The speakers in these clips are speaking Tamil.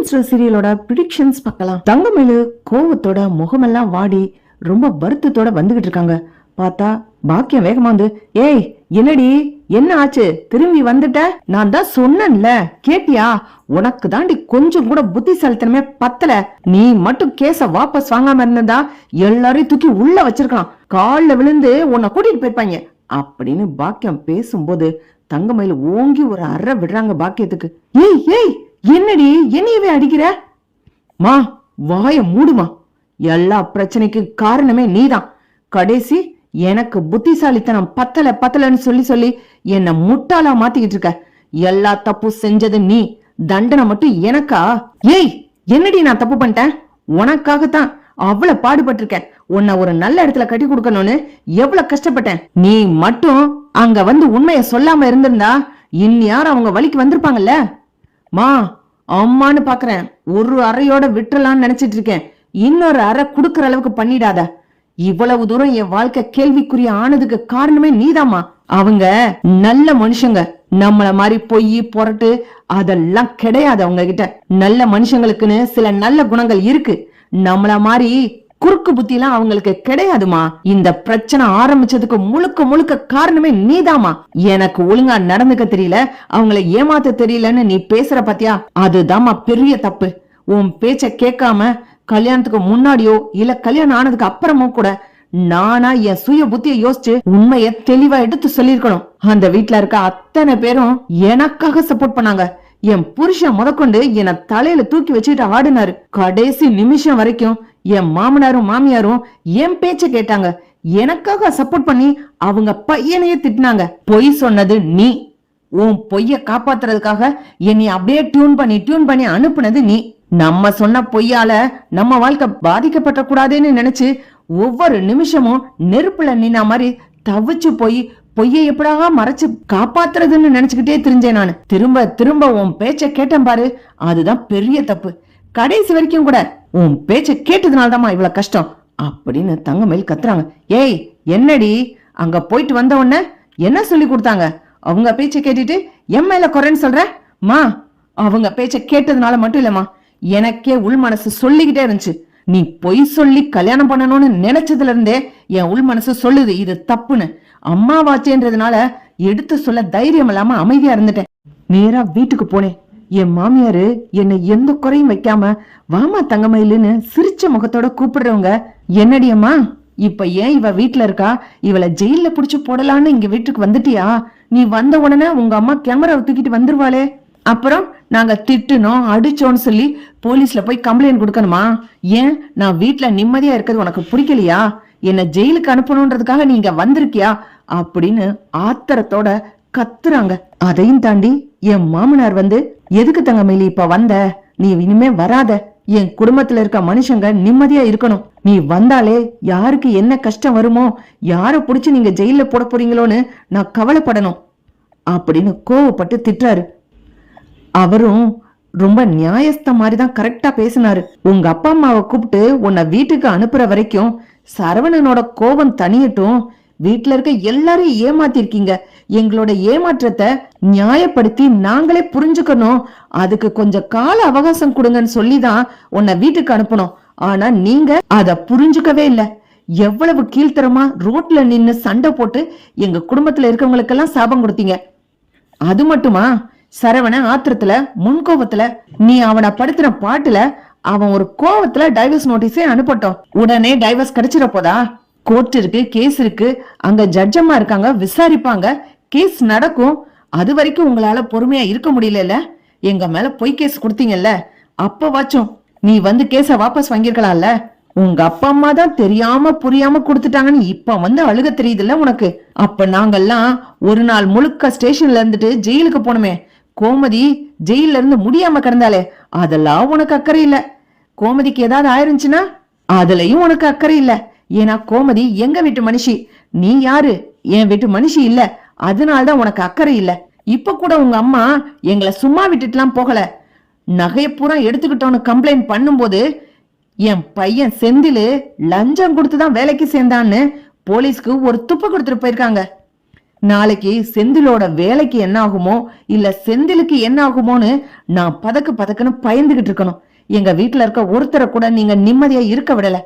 பொன்னியின் சீரியலோட பிரிடிக்ஷன்ஸ் பார்க்கலாம். தங்கமேலு கோவத்தோட முகமெல்லாம் வாடி ரொம்ப வருத்தத்தோட வந்துகிட்டு இருக்காங்க. பார்த்தா பாக்கியம் வேகமா வந்து, ஏய் என்னடி என்ன ஆச்சு, திரும்பி வந்துட்ட? நான் தான் சொன்னேன்ல, கேட்டியா? உனக்கு தாண்டி கொஞ்சம் கூட புத்திசாலித்தனமே பத்தல. நீ மட்டும் கேஸ வாபஸ் வாங்காம இருந்தா எல்லாரையும் தூக்கி உள்ள வச்சிருக்கலாம், கால்ல விழுந்து உன்னை கூட்டிட்டு போயிருப்பாங்க அப்படின்னு பாக்கியம் பேசும்போது தங்கமயில ஓங்கி ஒரு அறை விடுறாங்க பாக்கியத்துக்கு. ஏய் ஏய் என்னடி என்னையவே அடிக்கிற? மா வாய மூடுமா, எல்லா பிரச்சனைக்கும் காரணமே நீதான். கடைசி எனக்கு புத்திசாலித்தனம் பத்தல பத்தலன்னு சொல்லி சொல்லி என்ன முட்டாளா மாத்திக்கிட்டு இருக்க. எல்லா தப்பு செஞ்சது நீ, தண்டனை மட்டும் எனக்கா? ஏய் என்னடி நான் தப்பு பண்ணிட்டேன்? உனக்காகத்தான் அவ்வளவு பாடுபட்டிருக்கேன். உன்னை ஒரு நல்ல இடத்துல கட்டி கொடுக்கணும்னு எவ்வளவு கஷ்டப்பட்டேன். நீ மட்டும் அங்க வந்து உண்மைய சொல்லாம இருந்திருந்தா இந்நேரம் அவங்க வழிக்கு வந்திருப்பாங்கல்ல. மா அம்மான்னு பாக்குறேன், ஒரு அறையோட விட்டுலான்னு நினைச்சிட்டு இருக்கேன், இன்னொரு அறை குடுக்கற அளவுக்கு பண்ணிடாத. இவ்வளவு தூரம் என் வாழ்க்கை கேள்விக்குரிய ஆனதுக்கு காரணமே நீதாமா. அவங்க நல்ல மனுஷங்க, நம்மள மாதிரி பொய் பொறட்டு அதெல்லாம் கிடையாது அவங்க கிட்ட. நல்ல மனுஷங்களுக்குன்னு சில நல்ல குணங்கள் இருக்கு, நம்மள மாதிரி குறுக்கு புத்தி எல்லாம் அவங்களுக்கு கிடையாதுமா. இந்த பிரச்சனை ஆரம்பிச்சதுக்கு முழுக்க முழுக்க காரணமே நீதாமா. எனக்கு ஒழுங்கா நடந்துக்க தெரியல, அவங்கள ஏமாத்த தெரியலன்னு நீ பேசுற பாத்தியா, அதுதாமா பெரிய தப்பு. உன் பேச்ச கேட்காம கல்யாணத்துக்கு முன்னாடியோ இல்ல கல்யாணம் ஆனதுக்கு அப்புறமோ கூட நானா என் சுய புத்திய யோசிச்சு உண்மைய தெளிவா எடுத்து சொல்லிருக்கணும். அந்த வீட்டுல இருக்க அத்தனை பேரும் எனக்காக சப்போர்ட் பண்ணாங்க. என் புருஷன் முதற்கொண்டு என்ன தலையில தூக்கி வச்சுட்டு ஆடினாரு. கடைசி நிமிஷம் வரைக்கும் என் மாமனாரும் மாமியாரும் என் பேச்ச கேட்டாங்க, எனக்காக சப்போர்ட் பண்ணி அவங்க பையனையே திட்டினாங்க. பொய் சொன்னது நீ, உன் பொய்ய காப்பாத்துறதுக்காக என்னை அப்படியே டியூன் பண்ணி அனுப்புனது நீ. நம்ம சொன்ன பொய்யால நம்ம வாழ்க்கை பாதிக்கப்பட்ட கூடாதுன்னு நினைச்சு ஒவ்வொரு நிமிஷமும் நெருப்புல நின்னா மாதிரி தவிச்சு போய் பொய்யை எப்படாக மறைச்சு காப்பாத்துறதுன்னு நினைச்சுக்கிட்டே தெரிஞ்சேன் நானு. திரும்ப திரும்ப உன் பேச்ச கேட்டேன் பாரு, அதுதான் பெரிய தப்பு. கடைசி வரைக்கும் கூட உன் பேச்ச கேட்டதுனால்தாம்மா இவ்வளவு கஷ்டம் அப்படின்னு தங்கமயில் கத்துறாங்க. ஏய் என்னடி அங்க போயிட்டு வந்த உடனே என்ன சொல்லி கொடுத்தாங்க? அவங்க பேச்ச கேட்டுட்டு என் மேல குறைன்னு சொல்ற? மா அவங்க பேச்ச கேட்டதுனால மட்டும் இல்லம்மா, எனக்கே உள் மனசு சொல்லிக்கிட்டே இருந்துச்சு. நீ பொய் சொல்லி கல்யாணம் பண்ணணும்னு நினைச்சதுல இருந்தே என் உள் மனசு சொல்லுது இது தப்புன்னு. அம்மாவாச்சேன்றதுனால எடுத்து சொல்ல தைரியம் இல்லாம அமைதியா இருந்துட்டேன். நேரா வீட்டுக்கு போனேன். என் மாமியாரு என்னை எந்த குறையும் வைக்காம வாமா தங்கமயிலுன்னு சிரிச்ச முகத்தோட கூப்பிடுறவங்க, என்னடி அம்மா இப்ப ஏன் இவ வீட்டுல இருக்கா, இவளை ஜெயில புடிச்சு போடலான்னு இங்க வீட்டுக்கு வந்துட்டியா? நீ வந்த உடனே உங்க அம்மா கேமராவை தூக்கிட்டு வந்துருவாளே, அப்புறம் நாங்க திட்டுனோம் அடிச்சோன்னு சொல்லி போலீஸ்ல போய் கம்ப்ளைண்ட் கொடுக்கணுமா? ஏன் நான் வீட்டுல நிம்மதியா இருக்கிறது உனக்கு பிடிக்கலையா? என்ன ஜெயிலுக்கு அனுப்பணும்ன்றதுக்காக நீங்க வந்திருக்கியா அப்படின்னு ஆத்திரத்தோட கத்துறாங்க. அதையும் தாண்டி என் மாமனார் வந்து, எதுக்கு தங்கமயிலி இப்ப வந்த, நீ இனிமே வராத, என் குடும்பத்துல இருக்க மனுஷங்க நிம்மதியா இருக்கணும், நீ வந்தாலே யாருக்கு என்ன கஷ்டம் வருமோ, யார புடிச்சு நீங்க ஜெயில போட போறீங்களோன்னு நான் கவலைப்படணும் அப்படின்னு கோவப்பட்டு திட்டுறாரு. அவரும் ரொம்ப நியாயஸ்த மாதிரிதான் கரெக்டா பேசினாரு. உங்க அப்பா அம்மாவை கூப்பிட்டு உன்னை வீட்டுக்கு அனுப்புற வரைக்கும் சரவணனோட கோபம் தனியட்டும், வீட்டுல இருக்க எல்லாரையும் ஏமாத்திருக்கீங்க, எங்களோட ஏமாற்றத்தை நியாயப்படுத்தி நாங்களே புரிஞ்சுக்கணும், அதுக்கு கொஞ்சம் கால அவகாசம் கொடுங்கன்னு சொல்லிதான் உன்னை வீட்டுக்கு அனுப்பணும். ஆனா நீங்க அத புரிஞ்சுக்கவே இல்ல. எவ்வளவு கீழ்த்தரமா ரோட்ல நின்னு சண்டை போட்டு எங்க குடும்பத்துல இருக்கவங்களுக்கெல்லாம் சாபம் கொடுத்தீங்க. அது மட்டுமா, சரவண ஆத்திரத்துல முன்கோபத்துல நீ அவனை படுத்துற பாட்டுல அவன் ஒரு கோவத்துல டைவர்ஸ் நோட்டீஸே அனுப்பட்டோம். உடனே டைவர்ஸ் கிடைச்சிட போதா? கோர்ட் இருக்கு, கேஸ் இருக்கு, அங்க ஜட்ஜம்மா இருக்காங்க, விசாரிப்பாங்க, கேஸ் நடக்கும். அது வரைக்கும் உங்களால பொறுமையா இருக்க முடியல. எங்க மேல பொய் கேஸ் கொடுத்தீங்கல்ல, அப்பவாச்சும் நீ வந்து கேஸ வாபஸ் வாங்கிருக்கலாம்ல. உங்க அப்பா அம்மா தான் தெரியாம புரியாம கொடுத்துட்டாங்கன்னு இப்ப வந்து அழுக தெரியுதுல்ல உனக்கு. அப்ப நாங்கெல்லாம் ஒரு நாள் முழுக்க ஸ்டேஷன்ல இருந்துட்டு ஜெயிலுக்கு போனோமே, கோமதி ஜெயில இருந்து முடியாம கிடந்தாலே, அதெல்லாம் உனக்கு அக்கறை இல்ல. கோமதிக்கு ஏதாவது ஆயிருந்துச்சுன்னா அதுலயும் உனக்கு அக்கறை இல்ல. ஏன்னா கோமதி எங்க வீட்டு மனுஷி, நீ யாரு, என் வீட்டு மனுஷி இல்ல, அதனால்தான் உனக்கு அக்கறை இல்ல. இப்ப கூட உங்க அம்மா எங்களை சும்மா விட்டுட்டுலாம் போகல, நகைய பூரா எடுத்துக்கிட்டோன்னு கம்ப்ளைண்ட் பண்ணும்போது என் பையன் செந்திலு லஞ்சம் கொடுத்துதான் வேலைக்கு சேர்ந்தான்னு போலீஸ்க்கு ஒரு துப்பு கொடுத்துட்டு போயிருக்காங்க. நாளைக்கு செந்திலோட வேலைக்கு என்ன ஆகுமோ இல்ல செந்திலுக்கு என்ன ஆகுமோன்னு நான் பதக்கு பதக்குன்னு பயந்துகிட்டு இருக்கணும். எங்க வீட்டுல இருக்க ஒருத்தரை கூட நீங்க நிம்மதியா இருக்க விடல.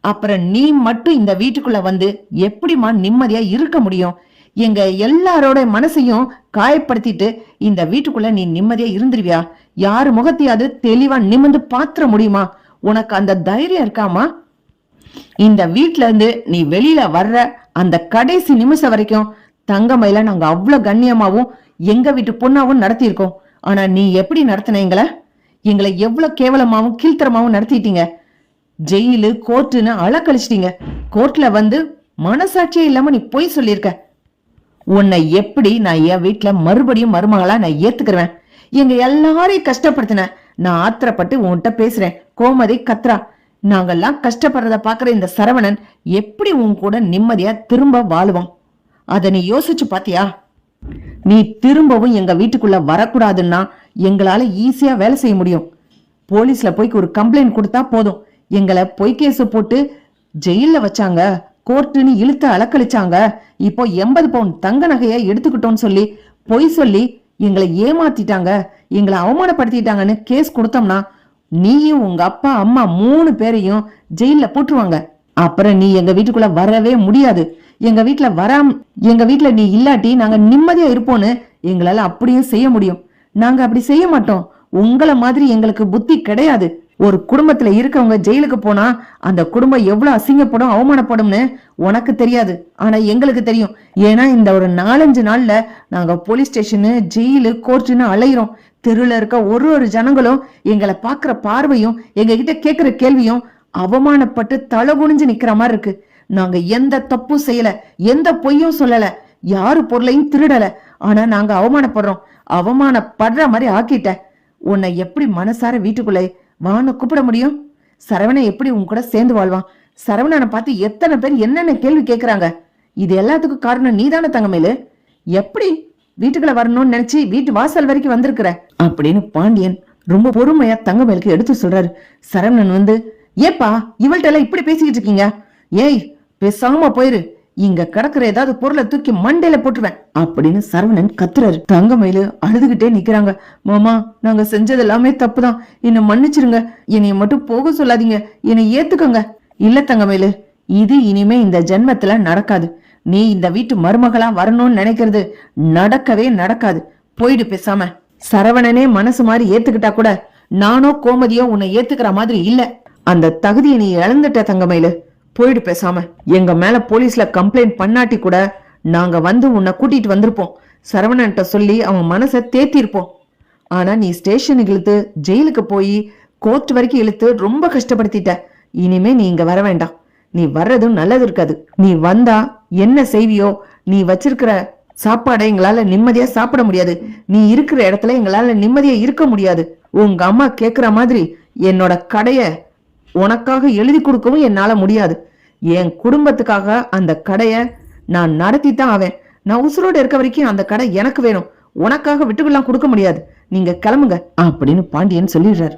அப்புறம் நீ மட்டும் இந்த வீட்டுக்குள்ள வந்து எப்படிமா நிம்மதியா இருக்க முடியும்? எங்க எல்லாரோட மனசையும் காயப்படுத்திட்டு இந்த வீட்டுக்குள்ள நீ நிம்மதியா இருந்துருவியா? யாரு முகத்தையாவது தெளிவா நிமிர்ந்து பாத்திர முடியுமா? உனக்கு அந்த தைரியம் இருக்காமா? இந்த வீட்டுல இருந்து நீ வெளியில வர்ற அந்த கடைசி நிமிஷம் வரைக்கும் தங்கமயில நாங்க அவ்வளவு கண்ணியமாவும் எங்க வீட்டு பொண்ணாவும் நடத்தியிருக்கோம். ஆனா நீ எப்படி நடத்தின எங்களை எவ்வளவு கேவலமாவும் கீழ்த்தரமாவும் நடத்திட்டீங்க. ஜெயிலு கோர்ட்டுன்னு அலக்கழிச்சிட்டீங்க. கோர்ட்ல வந்து மனசாட்சியே இல்லாம நீ பொய் சொல்லியிருக்க. உன்னை எப்படி நான் என் வீட்டுல மறுபடியும் மருமகளா நான் ஏத்துக்கிறேன்? எங்க எல்லாரையும் கஷ்டப்படுத்தின. நான் ஆத்திரப்பட்டு உன்கிட்ட பேசுறேன். கோமதி கத்ரா, நாங்கெல்லாம் கஷ்டப்படுறத பாக்குற இந்த சரவணன் எப்படி உன் கூட நிம்மதியா திரும்ப வாழுவோம்? அத நீ யோசிச்சு பாத்தியா? நீ திரும்பவும் எங்க வீட்டுக்குள்ள வரக்கூடாதுன்னா எங்களால ஈஸியா வேலை செய்ய முடியும். போலீஸ்ல போய் ஒரு கம்ப்ளைண்ட் கொடுத்தா போதும். எங்களை பொய் கேஸ் போட்டு ஜெயில வச்சாங்க, கோர்ட்டுன்னு இழுத்து அலக்கழிச்சாங்க. இப்போ 80 பவுன் தங்க நகைய எடுத்துக்கிட்டோன்னு சொல்லி பொய் சொல்லி எங்களை ஏமாத்திட்டாங்க, எங்களை அவமானப்படுத்திட்டாங்கன்னு கேஸ் கொடுத்தோம்னா நீயும் உங்க அப்பா அம்மா 3 பேரையும் ஜெயில போட்டுருவாங்க. அப்புறம் நீ எங்க வீட்டுக்குள்ள வரவே முடியாது. எங்க வீட்டுல நீ இல்லாட்டி நாங்க நிம்மதியா இருப்போம்னு எங்களால அப்படியும் செய்ய முடியும். நாங்க அப்படி செய்ய மாட்டோம். உங்களை மாதிரி எங்களுக்கு புத்தி கிடையாது. ஒரு குடும்பத்துல இருக்கவங்க ஜெயிலுக்கு போனா அந்த குடும்பம் எவ்வளவு அசிங்கப்படும் அவமானப்படும்னு உனக்கு தெரியாது, ஆனா எங்களுக்கு தெரியும். ஏன்னா இந்த ஒரு 4-5 நாள்ல நாங்க போலீஸ் ஸ்டேஷனு ஜெயிலு கோர்ட்டுன்னு அலையிறோம். தெருல இருக்க ஒரு ஜனங்களும் எங்களை பாக்குற பார்வையும் எங்க கிட்ட கேக்குற கேள்வியும் அவமானப்பட்டு தலை குனிஞ்சு நிக்கிற மாதிரி இருக்கு. நாங்க எந்த தப்பும் செய்யல, எந்த பொய்யும் சொல்லல, யாரு பொருளையும் திருடல. ஆனா நாங்க அவமானப்படுறோம். அவமானப்படுற மாதிரி ஆக்கிட்ட. உன்னை எப்படி மனசார வீட்டுக்குள்ளே வான்னு கூப்பிட முடியும்? சரவணன் எப்படி உன் கூட சேர்ந்து வாழ்வான்? சரவணனை பார்த்து எத்தனை பேர் என்னென்ன கேள்வி கேட்கறாங்க. இது எல்லாத்துக்கும் காரணம் நீதானே தங்கமேலு. எப்படி வீட்டுக்குள்ள வரணும்னு நினைச்சு வீட்டு வாசல் வரைக்கும் வந்திருக்கிற அப்படின்னு பாண்டியன் ரொம்ப பொறுமையா தங்கமேலுக்கு எடுத்து சொல்றாரு. சரவணன் வந்து, ஏப்பா இவள்கிட்ட எல்லாம் இப்படி பேசிக்கிட்டு இருக்கீங்க? ஏய் பேசாம போயிரு, இங்க கிடக்குற ஏதாவது பொருளை தூக்கி மண்டையில போட்டுருவேன் அப்படின்னு சரவணன் கத்துறாரு. தங்கமயிலு அழுதுகிட்டே நிக்கிறாங்க. மாமா, நாங்க செஞ்சது எல்லாமே தப்புதான், என்னை மன்னிச்சிருங்க, என்னைய மட்டும் போக சொல்லாதீங்க, என்னை ஏத்துக்கோங்க. இல்ல தங்கமயிலு, இது இனிமே இந்த ஜென்மத்துல நடக்காது. நீ இந்த வீட்டு மருமகளா வரணும்னு நினைக்கிறது நடக்கவே நடக்காது. போயிடு பேசாம. சரவணனே மனசு மாதிரி ஏத்துக்கிட்டா கூட நானோ கோமதியோ உன்னை ஏத்துக்கிற மாதிரி இல்ல. அந்த தகுதியை நீ இழந்துட்ட தங்கமயிலு. போயிடு பேசாம. எங்க மேல போலீஸ்ல கம்ப்ளைண்ட் பண்ணாட்டி கூட நாங்க வந்து உன்னை கூட்டிட்டு வந்திருப்போம். சரவணன்ட்ட சொல்லி அவன் மனசை தேத்திருப்போம். ஆனா நீ ஸ்டேஷனுக்கு இழுத்து ஜெயிலுக்கு போய் கோர்ட் வரைக்கும் இழுத்து ரொம்ப கஷ்டப்படுத்திட்ட. இனிமே நீ இங்க வர வேண்டாம். நீ வர்றதும் நல்லது இருக்காது. நீ வந்தா என்ன செய்வியோ? நீ வச்சிருக்கிற சாப்பாடை எங்களால நிம்மதியா சாப்பிட முடியாது. நீ இருக்கிற இடத்துல எங்களால நிம்மதியா இருக்க முடியாது. உங்க அம்மா கேக்குற மாதிரி என்னோட கடைய உனக்காக எழுதி கொடுக்கவும் என்னால முடியாது. என் குடும்பத்துக்காக அந்த கடைய நான் நடத்தித்தான் ஆவேன். நான் உசுரோடு இருக்க வரைக்கும் அந்த கடை எனக்கு வேணும். உனக்காக விட்டுக்கெல்லாம் கொடுக்க முடியாது. நீங்க கிளம்புங்க அப்படின்னு பாண்டியன் சொல்லிடுறாரு.